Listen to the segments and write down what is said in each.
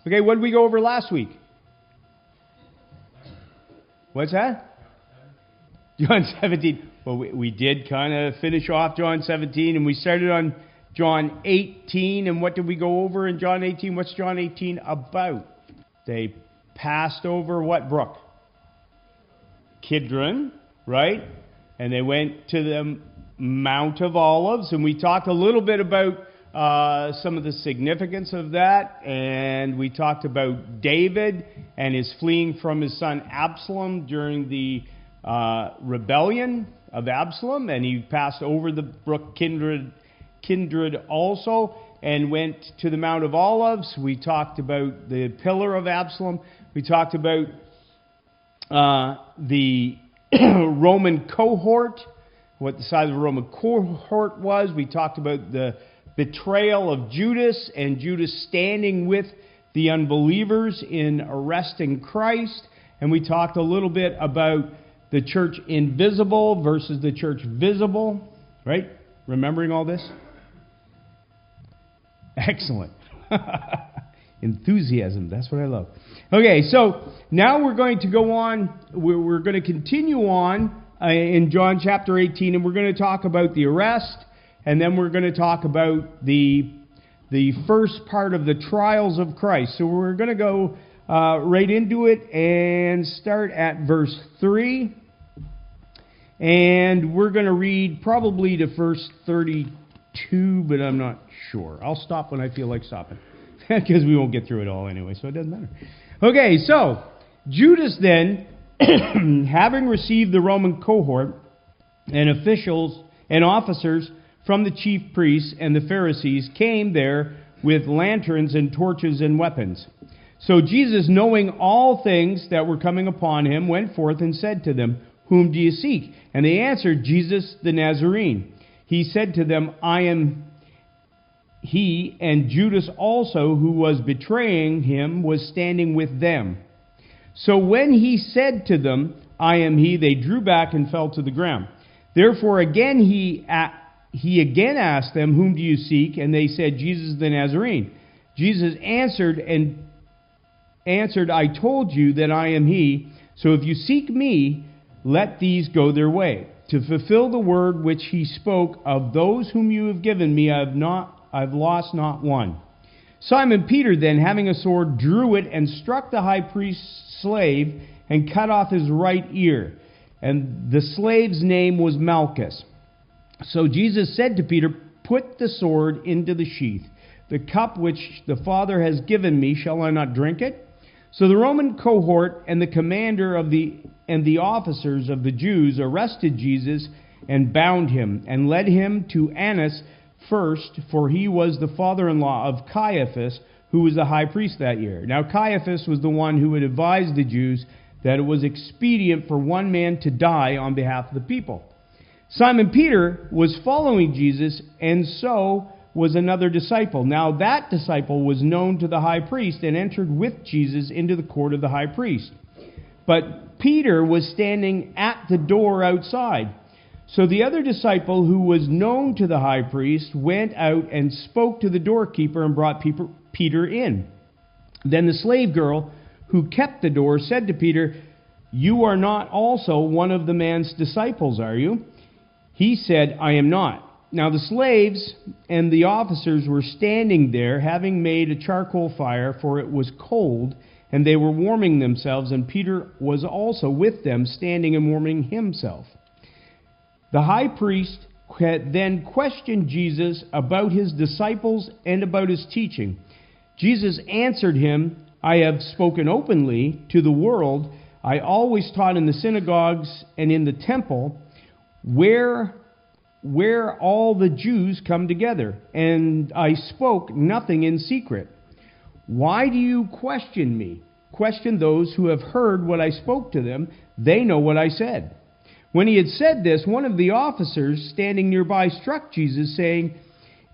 Okay, what did we go over last week? What's that? John 17. Well, we did kind of finish off John 17, and we started on John 18. And what did we go over in John 18? What's John 18 about? They passed over what brook? Kidron, right? And they went to the Mount of Olives, and we talked a little bit about some of the significance of that, and we talked about David and his fleeing from his son Absalom during the rebellion of Absalom, and he passed over the brook Kindred also, and went to the Mount of Olives. We talked about the pillar of Absalom. We talked about the Roman cohort, what the size of the Roman cohort was. We talked about the betrayal of Judas, and Judas standing with the unbelievers in arresting Christ. And we talked a little bit about the church invisible versus the church visible, right? Remembering all this? Excellent. Enthusiasm, that's what I love. Okay, so now we're going to go on. We're going to continue on in John chapter 18, and we're going to talk about the arrest, and then we're going to talk about the first part of the trials of Christ. So we're going to go right into it and start at verse 3. And we're going to read probably to verse 32, but I'm not sure. I'll stop when I feel like stopping, because we won't get through it all anyway, so it doesn't matter. Okay, so Judas then, having received the Roman cohort and officials and officers from the chief priests and the Pharisees, came there with lanterns and torches and weapons. So Jesus, knowing all things that were coming upon him, went forth and said to them, "Whom do you seek?" And they answered, "Jesus the Nazarene." He said to them, "I am he." And Judas also, who was betraying him, was standing with them. So when he said to them, "I am he," they drew back and fell to the ground. Therefore again he again asked them, "Whom do you seek?" And they said, "Jesus the Nazarene." Jesus answered, "I told you that I am he. So if you seek me, let these go their way. To fulfill the word which he spoke, of those whom you have given me, I've lost not one." Simon Peter then, having a sword, drew it and struck the high priest's slave and cut off his right ear. And the slave's name was Malchus. So Jesus said to Peter, "Put the sword into the sheath. The cup which the Father has given me, shall I not drink it?" So the Roman cohort and the commander of the officers of the Jews arrested Jesus and bound him and led him to Annas first, for he was the father-in-law of Caiaphas, who was the high priest that year. Now Caiaphas was the one who had advised the Jews that it was expedient for one man to die on behalf of the people. Simon Peter was following Jesus, and so was another disciple. Now that disciple was known to the high priest and entered with Jesus into the court of the high priest. But Peter was standing at the door outside. So the other disciple, who was known to the high priest, went out and spoke to the doorkeeper and brought Peter in. Then the slave girl who kept the door said to Peter, "You are not also one of the man's disciples, are you?" He said, "I am not." Now the slaves and the officers were standing there, having made a charcoal fire, for it was cold, and they were warming themselves, and Peter was also with them, standing and warming himself. The high priest then questioned Jesus about his disciples and about his teaching. Jesus answered him, "I have spoken openly to the world. I always taught in the synagogues and in the temple, where all the Jews come together, and I spoke nothing in secret. Why do you question me? Question those who have heard what I spoke to them. They know what I said." When he had said this, one of the officers standing nearby struck Jesus, saying,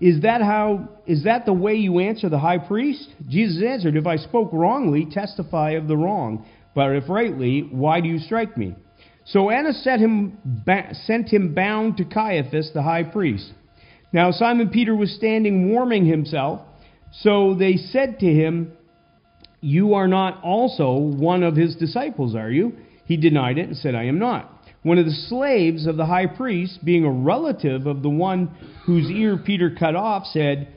Is that the way you answer the high priest?" Jesus answered, "If I spoke wrongly, testify of the wrong. But if rightly, why do you strike me?" So Annas sent him bound to Caiaphas, the high priest. Now Simon Peter was standing warming himself. So they said to him, You are not also one of his disciples, are you? He denied it and said, I am not. One of the slaves of the high priest, being a relative of the one whose ear Peter cut off, said,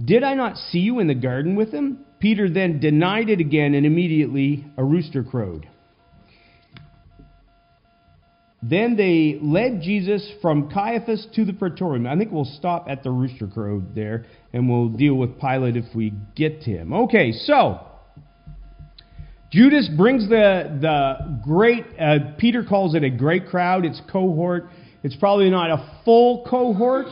Did I not see you in the garden with him? Peter then denied it again, and immediately a rooster crowed. Then they led Jesus from Caiaphas to the praetorium. I think we'll stop at the rooster crowed there, and we'll deal with Pilate if we get to him. Okay, so Judas brings the great, Peter calls it a great crowd. It's cohort. It's probably not a full cohort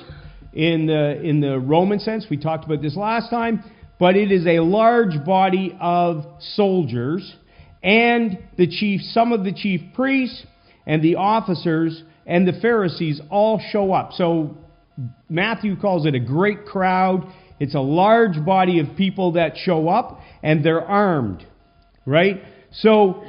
in the Roman sense. We talked about this last time. But it is a large body of soldiers and some of the chief priests and the officers and the Pharisees all show up. So Matthew calls it a great crowd. It's a large body of people that show up, and they're armed, right? So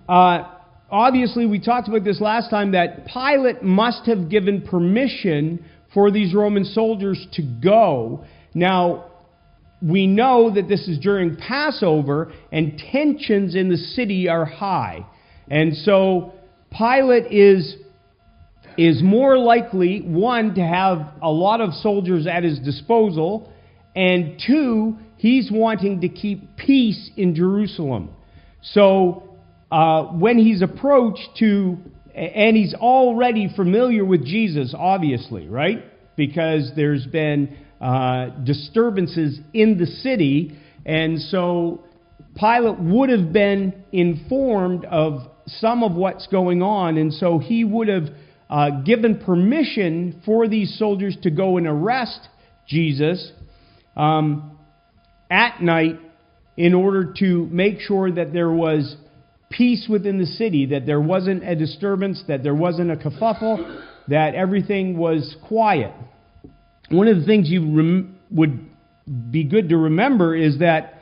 obviously we talked about this last time, that Pilate must have given permission for these Roman soldiers to go. Now, we know that this is during Passover, and tensions in the city are high. And so Pilate is more likely, one, to have a lot of soldiers at his disposal, and two, he's wanting to keep peace in Jerusalem. So when he's approached and he's already familiar with Jesus, obviously, right? Because there's been disturbances in the city, and so Pilate would have been informed of some of what's going on, and so he would have given permission for these soldiers to go and arrest Jesus at night in order to make sure that there was peace within the city, that there wasn't a disturbance, that there wasn't a kerfuffle, that everything was quiet. One of the things would be good to remember is that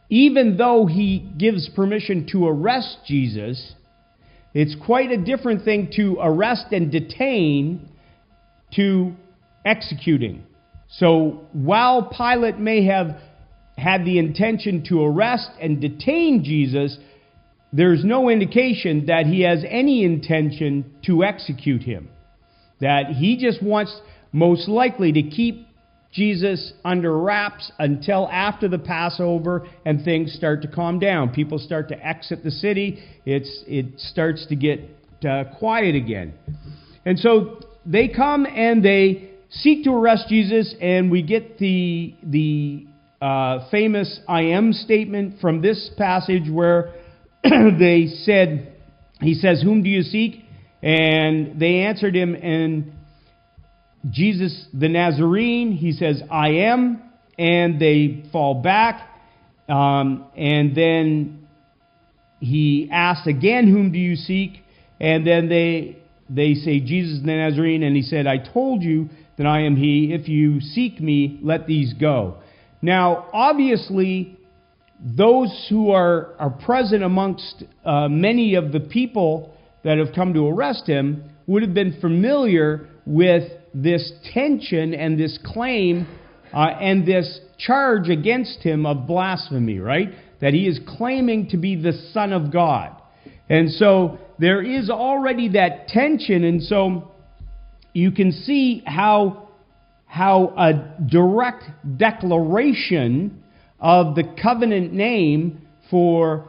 even though he gives permission to arrest Jesus, it's quite a different thing to arrest and detain to executing. So while Pilate may have had the intention to arrest and detain Jesus, there's no indication that he has any intention to execute him. That he just wants, most likely, to keep Jesus under wraps until after the Passover and things start to calm down. People start to exit the city. It starts to get quiet again. And so they come and they seek to arrest Jesus, and we get the famous I am statement from this passage where he says, "Whom do you seek?" And they answered him, and Jesus the Nazarene, he says, "I am," and they fall back. And then he asks again, "Whom do you seek?" And then they say, "Jesus the Nazarene," and he said, "I told you that I am he. If you seek me, let these go." Now, obviously, those who are present amongst many of the people that have come to arrest him would have been familiar with this tension and this claim and this charge against him of blasphemy, right? That he is claiming to be the Son of God. And so there is already that tension, and so you can see how a direct declaration of the covenant name for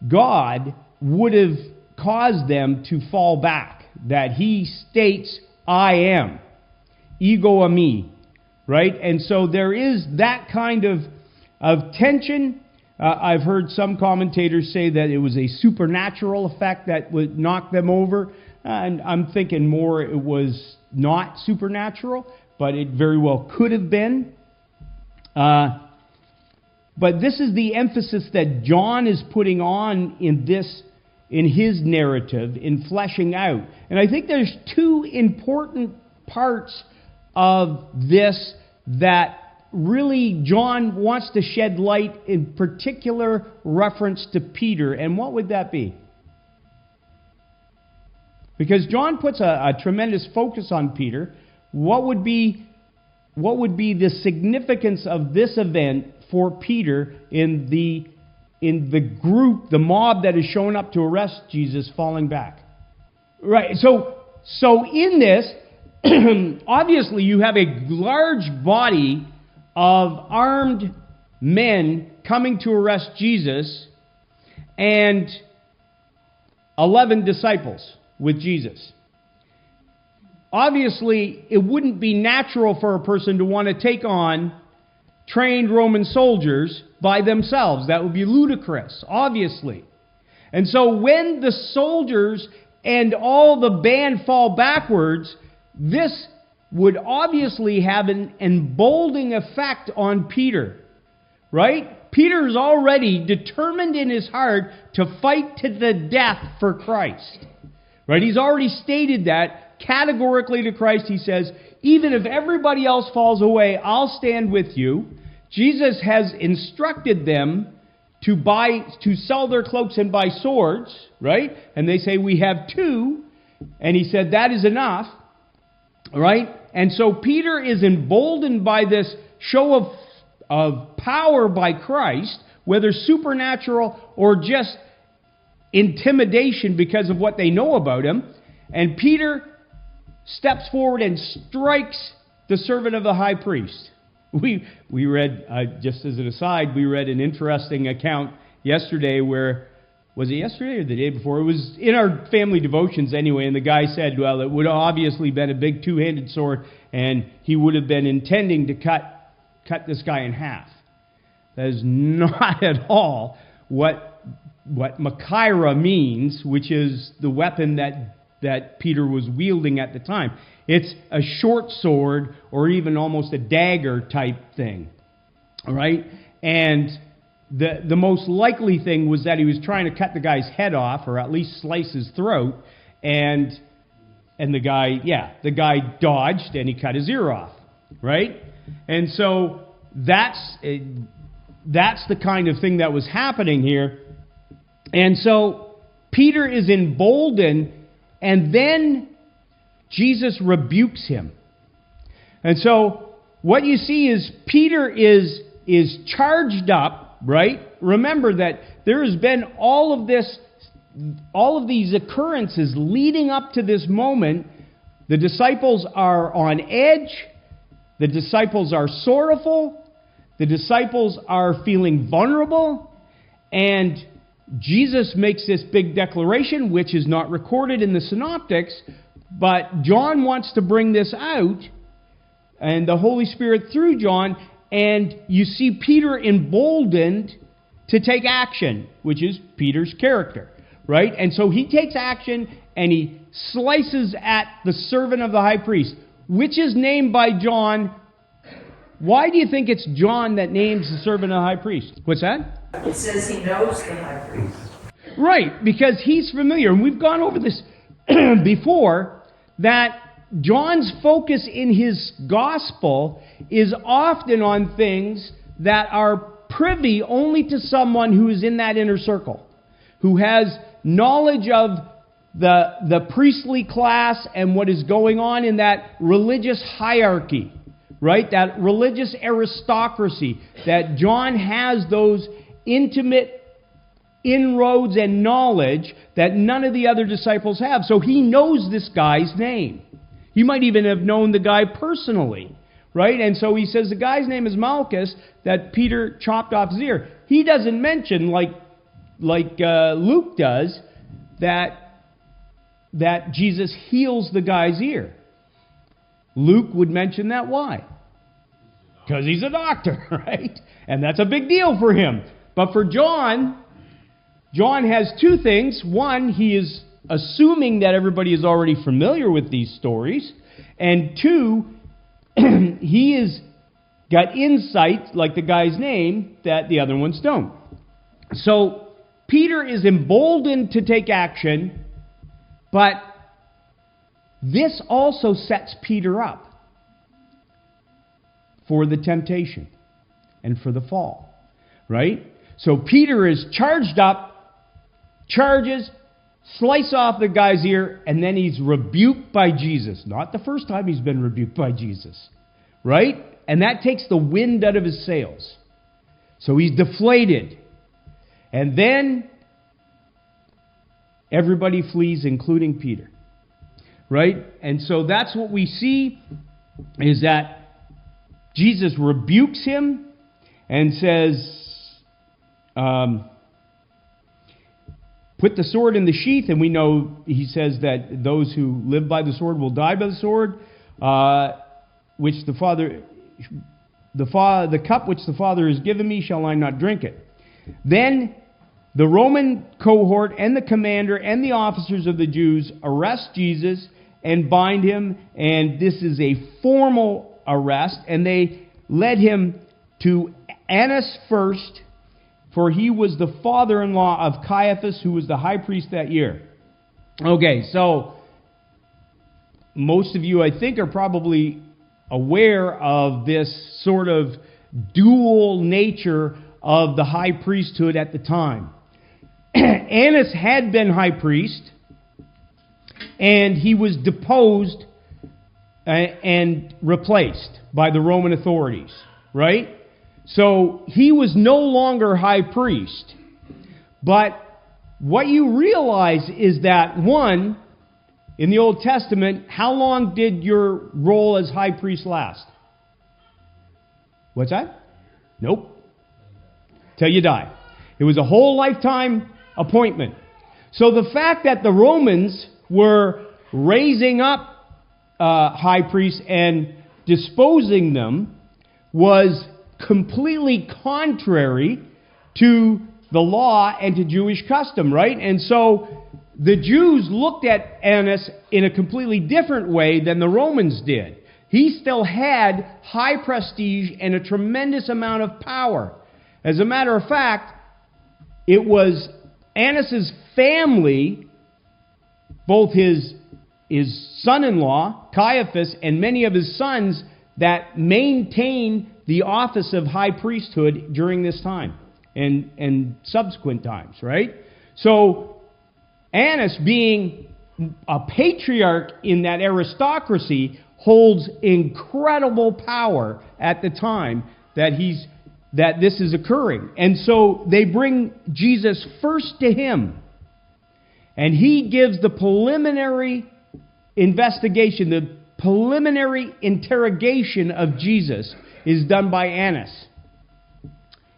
God would have caused them to fall back. That he states, "I am." Ego eimi, right? And so there is that kind of tension. I've heard some commentators say that it was a supernatural effect that would knock them over. And I'm thinking more it was not supernatural, but it very well could have been. But this is the emphasis that John is putting on in his narrative, in fleshing out. And I think there's two important parts of this that really John wants to shed light, in particular reference to Peter. And what would that be? Because John puts a tremendous focus on Peter. What would be the significance of this event for Peter in the group, the mob that is showing up to arrest Jesus, falling back. Right. So in this, obviously you have a large body of armed men coming to arrest Jesus, and 11 disciples with Jesus. Obviously, it wouldn't be natural for a person to want to take on trained Roman soldiers by themselves. That would be ludicrous, obviously. And so when the soldiers and all the band fall backwards, this would obviously have an emboldening effect on Peter. Right? Peter is already determined in his heart to fight to the death for Christ. Right? He's already stated that categorically to Christ. He says, even if everybody else falls away, I'll stand with you. Jesus has instructed them to sell their cloaks and buy swords, right? And they say, we have 2. And he said, that is enough. Right? And so Peter is emboldened by this show of power by Christ, whether supernatural or just intimidation because of what they know about him. And Peter steps forward and strikes the servant of the high priest. We read, just as an aside, we read an interesting account yesterday where, was it yesterday or the day before? It was in our family devotions anyway, and the guy said, well, it would have obviously been a big two-handed sword, and he would have been intending to cut this guy in half. That is not at all what Machaira means, which is the weapon that Peter was wielding at the time. It's a short sword or even almost a dagger type thing. All right? And the most likely thing was that he was trying to cut the guy's head off, or at least slice his throat, and the guy dodged and he cut his ear off. Right? And so that's the kind of thing that was happening here. And so Peter is emboldened, and then Jesus rebukes him. And so what you see is Peter is charged up, right? Remember that there has been all of these occurrences leading up to this moment. The disciples are on edge. The disciples are sorrowful. The disciples are feeling vulnerable. And Jesus makes this big declaration, which is not recorded in the synoptics, but John wants to bring this out, and the Holy Spirit through John, and you see Peter emboldened to take action, which is Peter's character, right? And so he takes action, and he slices at the servant of the high priest, which is named by John. Why do you think it's John that names the servant of the high priest? What's that? It says he knows the high priest. Right, because he's familiar. And we've gone over this before, that John's focus in his gospel is often on things that are privy only to someone who is in that inner circle, who has knowledge of the priestly class and what is going on in that religious hierarchy, right? That religious aristocracy, that John has those intimate inroads and knowledge that none of the other disciples have. So he knows this guy's name. He might even have known the guy personally, right? And so he says the guy's name is Malchus, that Peter chopped off his ear. He doesn't mention, like Luke does, that Jesus heals the guy's ear. Luke would mention that. Why? Because he's a doctor, right? And that's a big deal for him. But for John has 2 things. One, he is assuming that everybody is already familiar with these stories. And 2, he has got insight, like the guy's name, that the other ones don't. So Peter is emboldened to take action, but this also sets Peter up for the temptation and for the fall, right? So Peter is charged up, charges, slice off the guy's ear, and then he's rebuked by Jesus. Not the first time he's been rebuked by Jesus, right? And that takes the wind out of his sails. So he's deflated. And then everybody flees, including Peter. Right? And so that's what we see, is that Jesus rebukes him and says, put the sword in the sheath. And we know he says that those who live by the sword will die by the sword, which the cup which the Father has given me, shall I not drink it? Then the Roman cohort and the commander and the officers of the Jews arrest Jesus and bind him, and this is a formal arrest, and they led him to Annas first, for he was the father-in-law of Caiaphas, who was the high priest that year. Okay, so most of you, I think, are probably aware of this sort of dual nature of the high priesthood at the time. Annas had been high priest, and he was deposed and replaced by the Roman authorities, right? So he was no longer high priest. But what you realize is that, one, in the Old Testament, how long did your role as high priest last? What's that? Nope. Till you die. It was a whole lifetime appointment. So the fact that the Romans were raising up high priests and disposing them was completely contrary to the law and to Jewish custom, right? And so the Jews looked at Annas in a completely different way than the Romans did. He still had high prestige and a tremendous amount of power. As a matter of fact, it was Annas' family, both his son-in-law, Caiaphas, and many of his sons, that maintained the office of high priesthood during this time and subsequent times, right? So Annas, being a patriarch in that aristocracy, holds incredible power at the time that this is occurring. And so they bring Jesus first to him, and he gives the preliminary investigation, the preliminary interrogation of Jesus is done by Annas,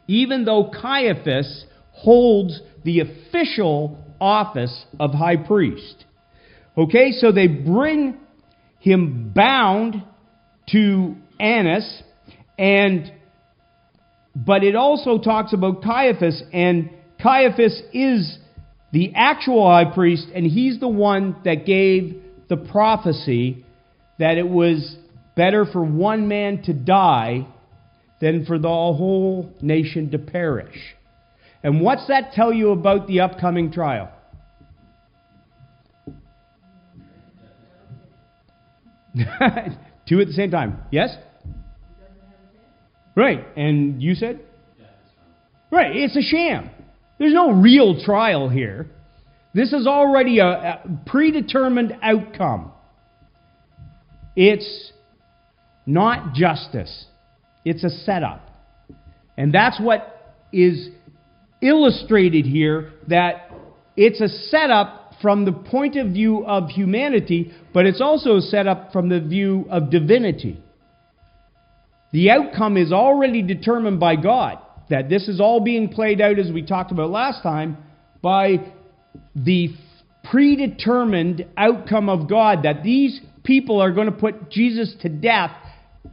even though Caiaphas holds the official office of high priest. Okay, so they bring him bound to Annas, but it also talks about Caiaphas, and Caiaphas is the actual high priest, and he's the one that gave the prophecy that it was better for one man to die than for the whole nation to perish. And what's that tell you about the upcoming trial? Two at the same time. Yes? Right. And you said? Right. It's a sham. There's no real trial here. This is already a predetermined outcome. It's not justice. It's a setup. And that's what is illustrated here, that it's a setup from the point of view of humanity, but it's also a setup from the view of divinity. The outcome is already determined by God, that this is all being played out, as we talked about last time, by the predetermined outcome of God, that these people are going to put Jesus to death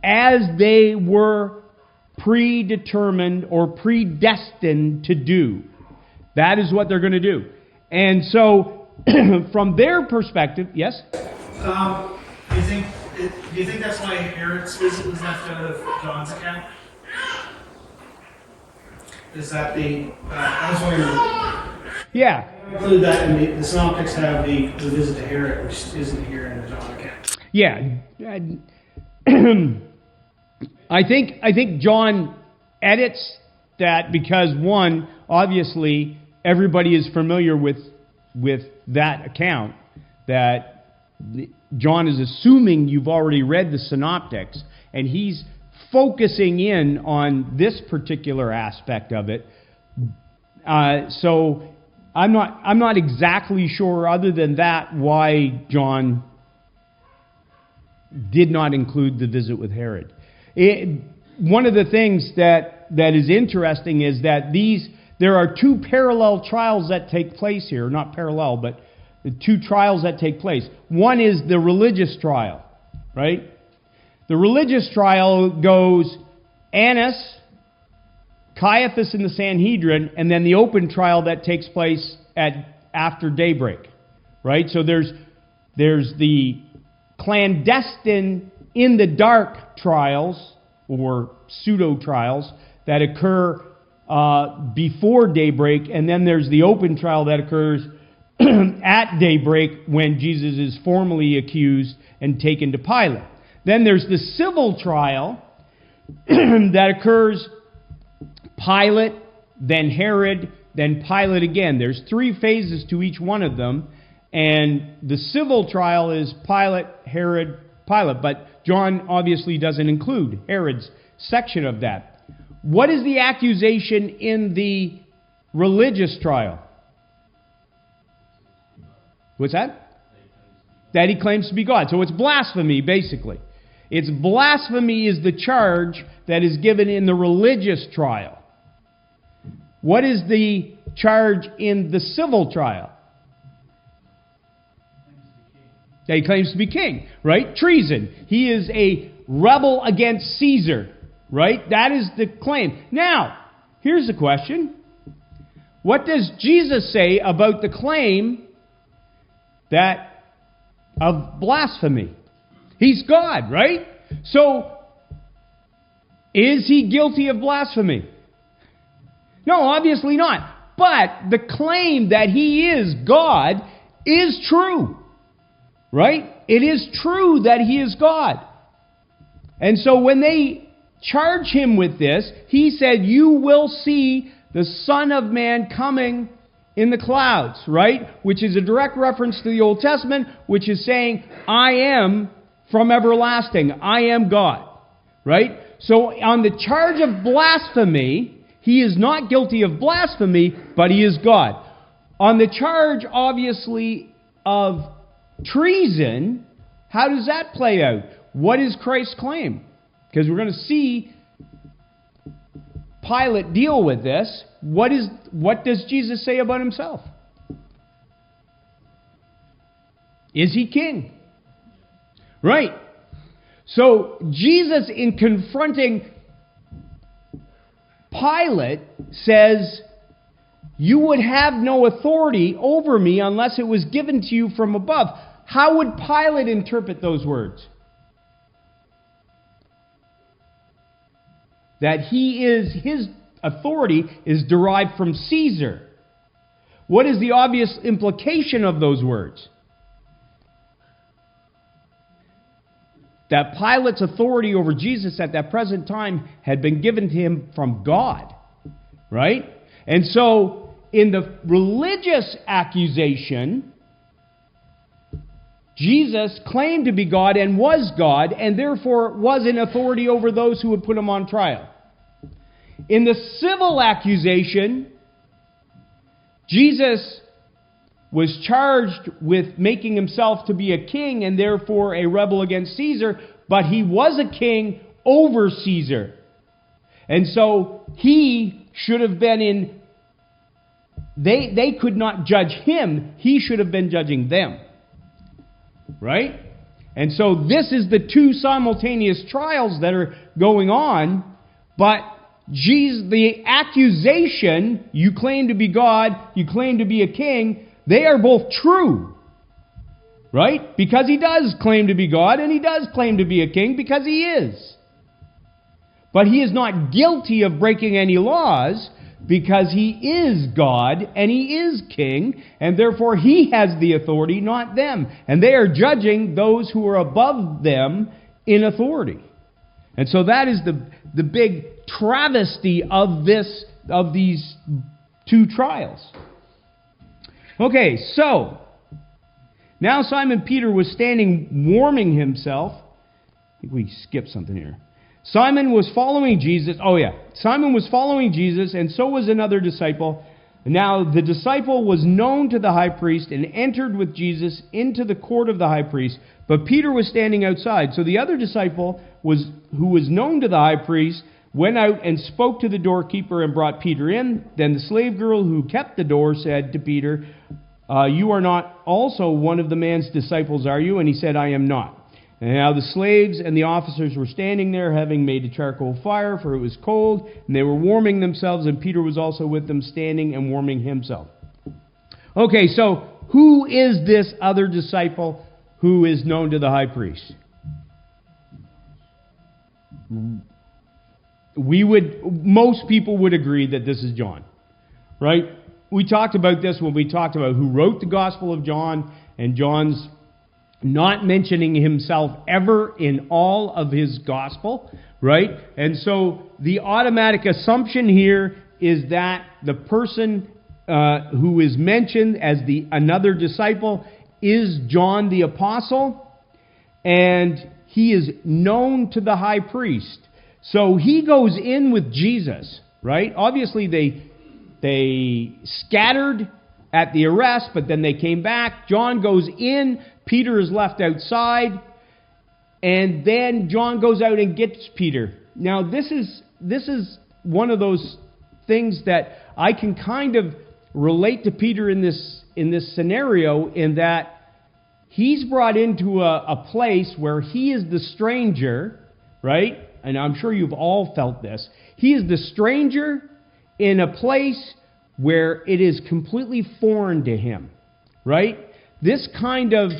as they were predetermined or predestined to do. That is what they're going to do. And so, from their perspective, yes? Do you think that's why Herod's visit was left out of John's account? Is that I was wondering. Yeah. Include that in the synoptics have the visit to Herod, which isn't here in the John account. Yeah. I think John edits that because, one, obviously everybody is familiar with that account, that John is assuming you've already read the synoptics, and he's focusing in on this particular aspect of it. So I'm not exactly sure, other than that, why John did not include the visit with Herod. One of the things that is interesting is that there are two parallel trials that take place here. Not parallel, but the two trials that take place. One is the religious trial, right? The religious trial goes Annas, Caiaphas in the Sanhedrin, and then the open trial that takes place after daybreak, right? So there's the clandestine, in the dark trials, or pseudo-trials, that occur before daybreak, and then there's the open trial that occurs at daybreak when Jesus is formally accused and taken to Pilate. Then there's the civil trial that occurs Pilate, then Herod, then Pilate again. There's 3 phases to each one of them, and the civil trial is Pilate, Herod, Pilate, but John obviously doesn't include Herod's section of that. What is the accusation in the religious trial? What's that? That he claims to be God. So it's blasphemy, basically. It's blasphemy is the charge that is given in the religious trial. What is the charge in the civil trial? That he claims to be king, right? Treason. He is a rebel against Caesar, right? That is the claim. Now, here's the question. What does Jesus say about the claim of blasphemy? He's God, right? So, is he guilty of blasphemy? No, obviously not. But the claim that he is God is true. Right? It is true that he is God. And so when they charge him with this, he said, "You will see the Son of Man coming in the clouds," right? Which is a direct reference to the Old Testament, which is saying, "I am from everlasting. I am God." Right? So on the charge of blasphemy, he is not guilty of blasphemy, but he is God. On the charge, obviously, of treason, how does that play out? What is Christ's claim? Because we're going to see Pilate deal with this. What does Jesus say about himself? Is he king? Right. So Jesus, in confronting Pilate, says, "You would have no authority over me unless it was given to you from above." How would Pilate interpret those words? That his authority is derived from Caesar. What is the obvious implication of those words? That Pilate's authority over Jesus at that present time had been given to him from God. Right? And so, in the religious accusation, Jesus claimed to be God and was God, and therefore was in authority over those who would put him on trial. In the civil accusation, Jesus was charged with making himself to be a king and therefore a rebel against Caesar, but he was a king over Caesar. And so he should have been in... They could not judge him. He should have been judging them. Right? And so this is the two simultaneous trials that are going on, but the accusation, you claim to be God, you claim to be a king, they are both true. Right? Because he does claim to be God and he does claim to be a king because he is. But he is not guilty of breaking any laws because he is God and he is king, and therefore he has the authority, not them. And they are judging those who are above them in authority. And so that is the big travesty of these two trials. Okay, so now Simon Peter was standing warming himself. I think we skipped something here. Simon was following Jesus. Oh yeah, Simon was following Jesus, and so was another disciple. Now the disciple was known to the high priest and entered with Jesus into the court of the high priest. But Peter was standing outside. So the other disciple, who was known to the high priest, went out and spoke to the doorkeeper and brought Peter in. Then the slave girl who kept the door said to Peter, "You are not also one of the man's disciples, are you?" And he said, "I am not." And now the slaves and the officers were standing there, having made a charcoal fire, for it was cold, and they were warming themselves, and Peter was also with them, standing and warming himself. Okay, so who is this other disciple who is known to the high priest? Most people would agree that this is John, right? We talked about this when we talked about who wrote the Gospel of John, and John's not mentioning himself ever in all of his gospel, right? And so the automatic assumption here is that the person who is mentioned as another disciple is John the Apostle, and he is known to the high priest. So he goes in with Jesus, right? Obviously they scattered at the arrest, but then they came back. John goes in, Peter is left outside, and then John goes out and gets Peter. Now this is one of those things that I can kind of relate to Peter in this scenario, in that he's brought into a place where he is the stranger, right? And I'm sure you've all felt this. He is the stranger in a place where it is completely foreign to him, right? This kind of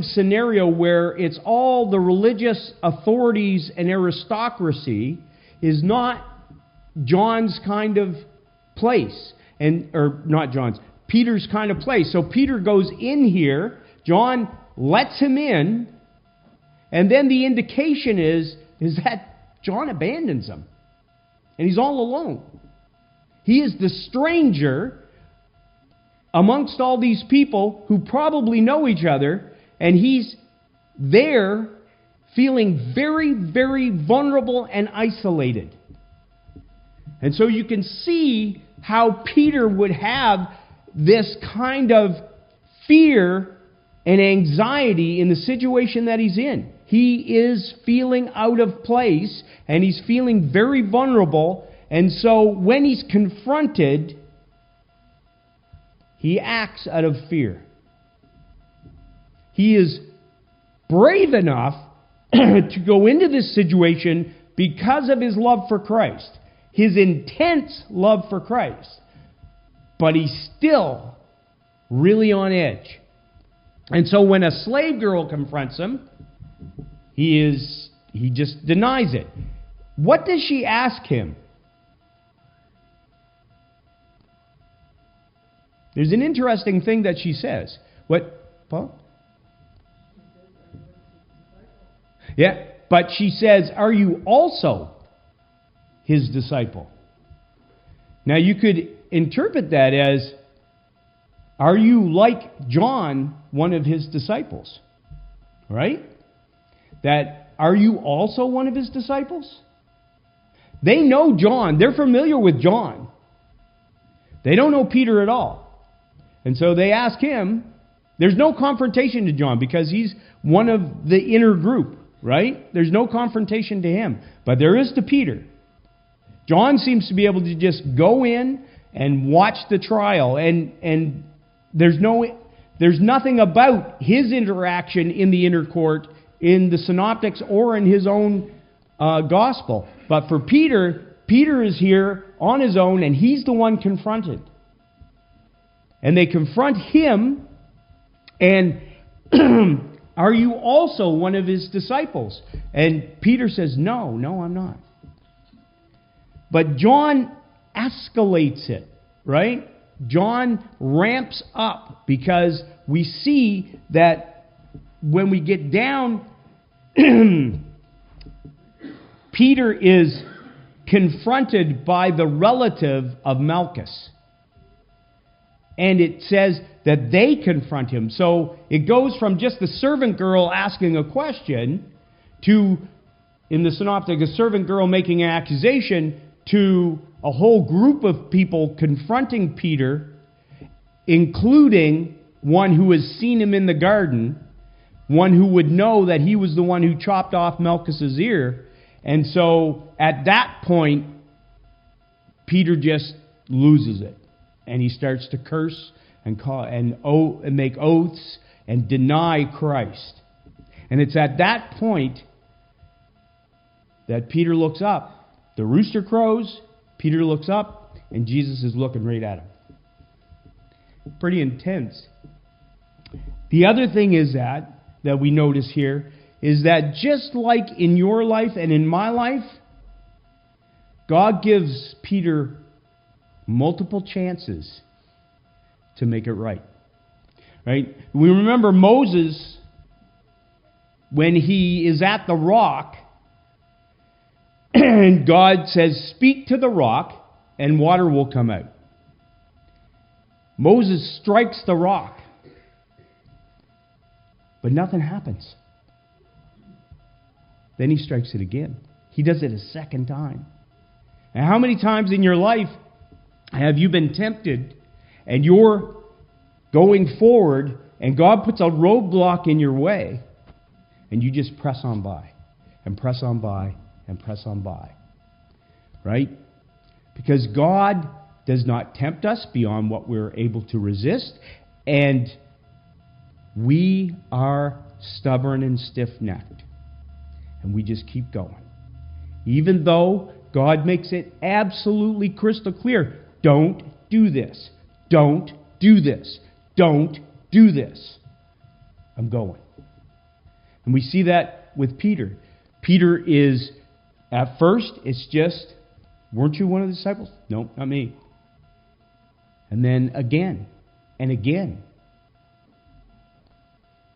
scenario where it's all the religious authorities and aristocracy is not John's kind of place, Peter's kind of place. So Peter goes in here, John lets him in, and then the indication is that John abandons him, and he's all alone. He is the stranger amongst all these people who probably know each other, and he's there feeling very, very vulnerable and isolated. And so you can see how Peter would have this kind of fear and anxiety in the situation that he's in. He is feeling out of place, and he's feeling very vulnerable. And so when he's confronted, he acts out of fear. He is brave enough to go into this situation because of his love for Christ, his intense love for Christ. But he's still really on edge. And so when a slave girl confronts him, he just denies it. What does she ask him? There's an interesting thing that she says. What, Paul? Yeah, but she says, "Are you also his disciple?" Now you could interpret that as, are you like John, one of his disciples? Right? That, are you also one of his disciples? They know John. They're familiar with John. They don't know Peter at all. And so they ask him. There's no confrontation to John because he's one of the inner group, right? There's no confrontation to him. But there is to Peter. John seems to be able to just go in and watch the trial, and there's nothing about his interaction in the inner court in the synoptics or in his own gospel. But for Peter is here on his own, and he's the one confronted. And they confront him, and are you also one of his disciples? And Peter says, no, I'm not. But John escalates it, right? John ramps up, because we see that when we get down, Peter is confronted by the relative of Malchus. And it says that they confront him. So it goes from just the servant girl asking a question to in the synoptic, a servant girl making an accusation, to a whole group of people confronting Peter, including one who has seen him in the garden, one who would know that he was the one who chopped off Malchus's ear. And so at that point, Peter just loses it. And he starts to curse and make oaths and deny Christ. And it's at that point that Peter looks up. The rooster crows, Peter looks up, and Jesus is looking right at him. Pretty intense. The other thing is that we notice here is that just like in your life and in my life, God gives Peter multiple chances to make it right. Right? We remember Moses, when he is at the rock, and God says, "Speak to the rock, and water will come out." Moses strikes the rock, but nothing happens. Then he strikes it again. He does it a second time. And how many times in your life have you been tempted and you're going forward and God puts a roadblock in your way and you just press on by and press on by and press on by? Right? Because God does not tempt us beyond what we're able to resist, and we are stubborn and stiff-necked. And we just keep going. Even though God makes it absolutely crystal clear, don't do this. Don't do this. Don't do this. I'm going. And we see that with Peter. Peter is, at first, it's just, weren't you one of the disciples? No, not me. And then again and again.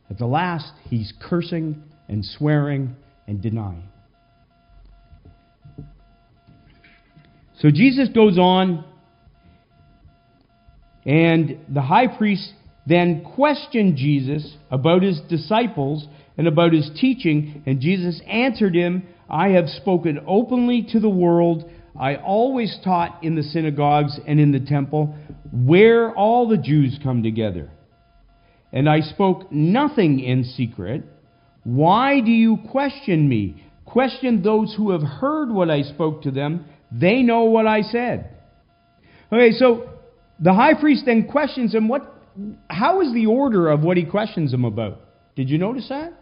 At the last, he's cursing and swearing and denying. So Jesus goes on, and the high priest then questioned Jesus about his disciples and about his teaching, and Jesus answered him, "I have spoken openly to the world. I always taught in the synagogues and in the temple, where all the Jews come together. And I spoke nothing in secret. Why do you question me? Question those who have heard what I spoke to them. They know what I said." Okay, so the high priest then questions him. How is the order of what he questions him about? Did you notice that?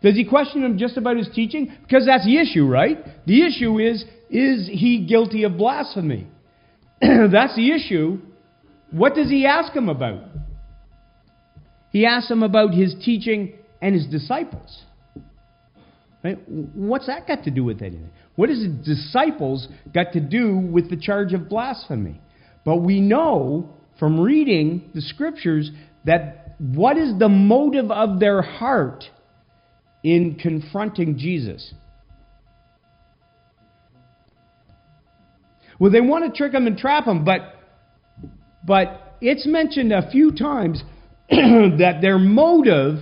Does he question him just about his teaching? Because that's the issue, right? The issue is he guilty of blasphemy? That's the issue. What does he ask him about? He asks him about his teaching and his disciples. Right? What's that got to do with anything? What has his disciples got to do with the charge of blasphemy? But we know from reading the scriptures that what is the motive of their heart in confronting Jesus? Well, they want to trick him and trap him, but it's mentioned a few times that their motive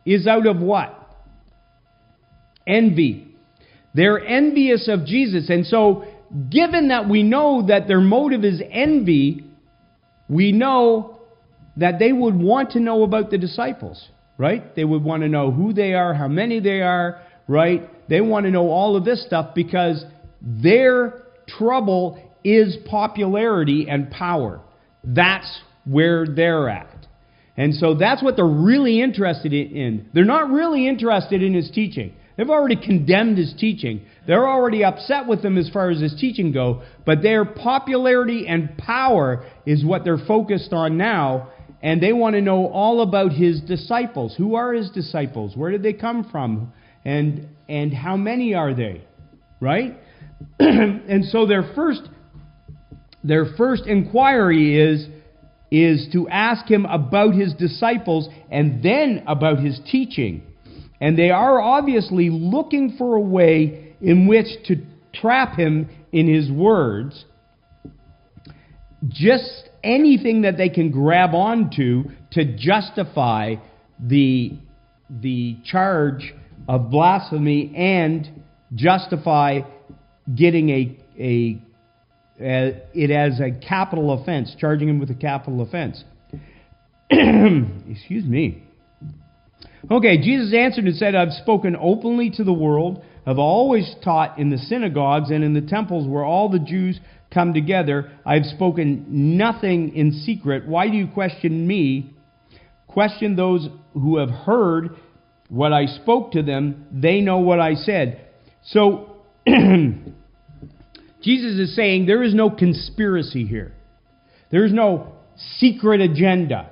is out of what? Envy. They're envious of Jesus. And so, given that we know that their motive is envy, we know that they would want to know about the disciples, right? They would want to know who they are, how many they are, right? They want to know all of this stuff because their trouble is popularity and power. That's where they're at. And so that's what they're really interested in. They're not really interested in his teaching. They've already condemned his teaching. They're already upset with him as far as his teaching go. But their popularity and power is what they're focused on now. And they want to know all about his disciples. Who are his disciples? Where did they come from? And how many are they? Right? And so their first inquiry is to ask him about his disciples and then about his teaching. And they are obviously looking for a way in which to trap him in his words. Just anything that they can grab onto to justify the charge of blasphemy and justify getting it as a capital offense, charging him with a capital offense. Excuse me. Okay, Jesus answered and said, I've spoken openly to the world. I've always taught in the synagogues and in the temples where all the Jews come together. I've spoken nothing in secret. Why do you question me? Question those who have heard what I spoke to them. They know what I said. So, Jesus is saying there is no conspiracy here. There is no secret agenda.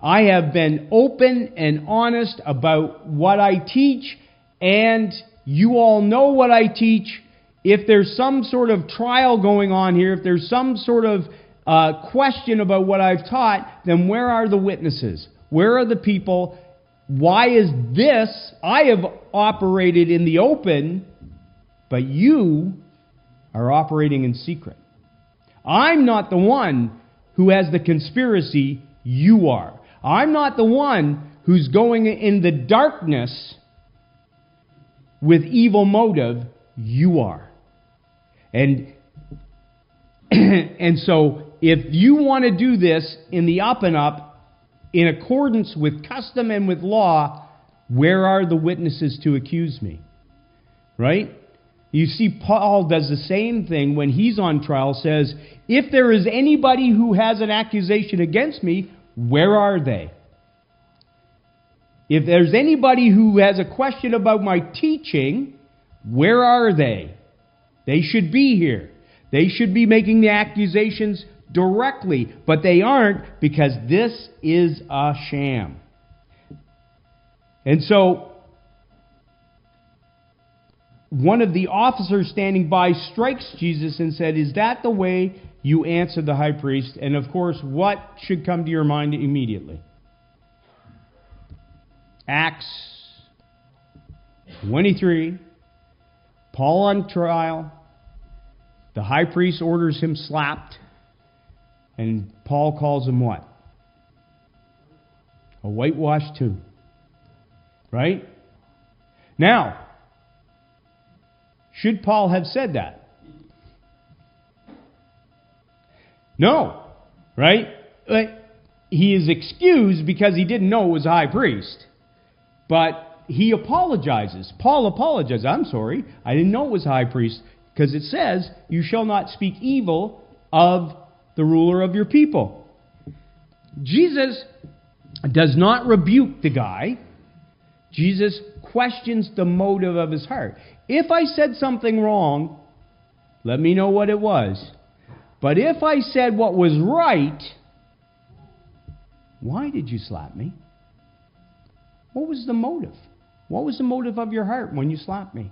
I have been open and honest about what I teach, and you all know what I teach. If there's some sort of trial going on here, if there's some sort of question about what I've taught, then where are the witnesses? Where are the people? Why is this? I have operated in the open, but you are operating in secret. I'm not the one who has the conspiracy. You are. I'm not the one who's going in the darkness with evil motive. You are. And so if you want to do this in the up and up, in accordance with custom and with law, where are the witnesses to accuse me? Right? You see, Paul does the same thing when he's on trial, says, if there is anybody who has an accusation against me, where are they? If there's anybody who has a question about my teaching, where are they? They should be here. They should be making the accusations directly, but they aren't, because this is a sham. And so, one of the officers standing by strikes Jesus and said, is that the way you answer the high priest? And of course, what should come to your mind immediately? Acts 23. Paul on trial. The high priest orders him slapped. And Paul calls him what? A whitewashed tomb. Right? Now, should Paul have said that? No. Right? He is excused because he didn't know it was a high priest. But he apologizes. Paul apologizes. I'm sorry. I didn't know it was a high priest. Because it says, you shall not speak evil of the ruler of your people. Jesus does not rebuke the guy. Jesus questions the motive of his heart. If I said something wrong, let me know what it was. But if I said what was right, why did you slap me? What was the motive? What was the motive of your heart when you slapped me?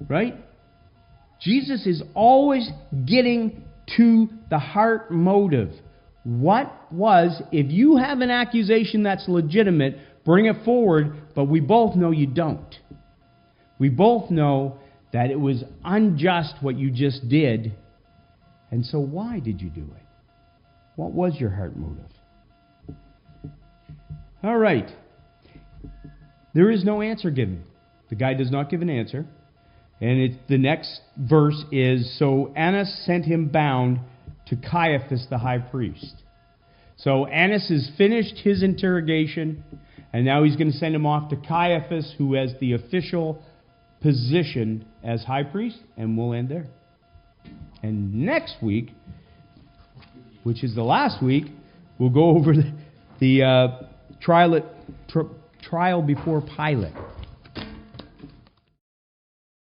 Right? Jesus is always getting to the heart motive. What was, if you have an accusation that's legitimate, bring it forward, but we both know you don't. We both know that it was unjust what you just did. And so why did you do it? What was your heart motive? All right. There is no answer given. The guy does not give an answer. And the next verse is, so Annas sent him bound to Caiaphas the high priest. So Annas has finished his interrogation, and now he's going to send him off to Caiaphas, who has the official position as high priest, and we'll end there. And next week, which is the last week, we'll go over the trial before Pilate.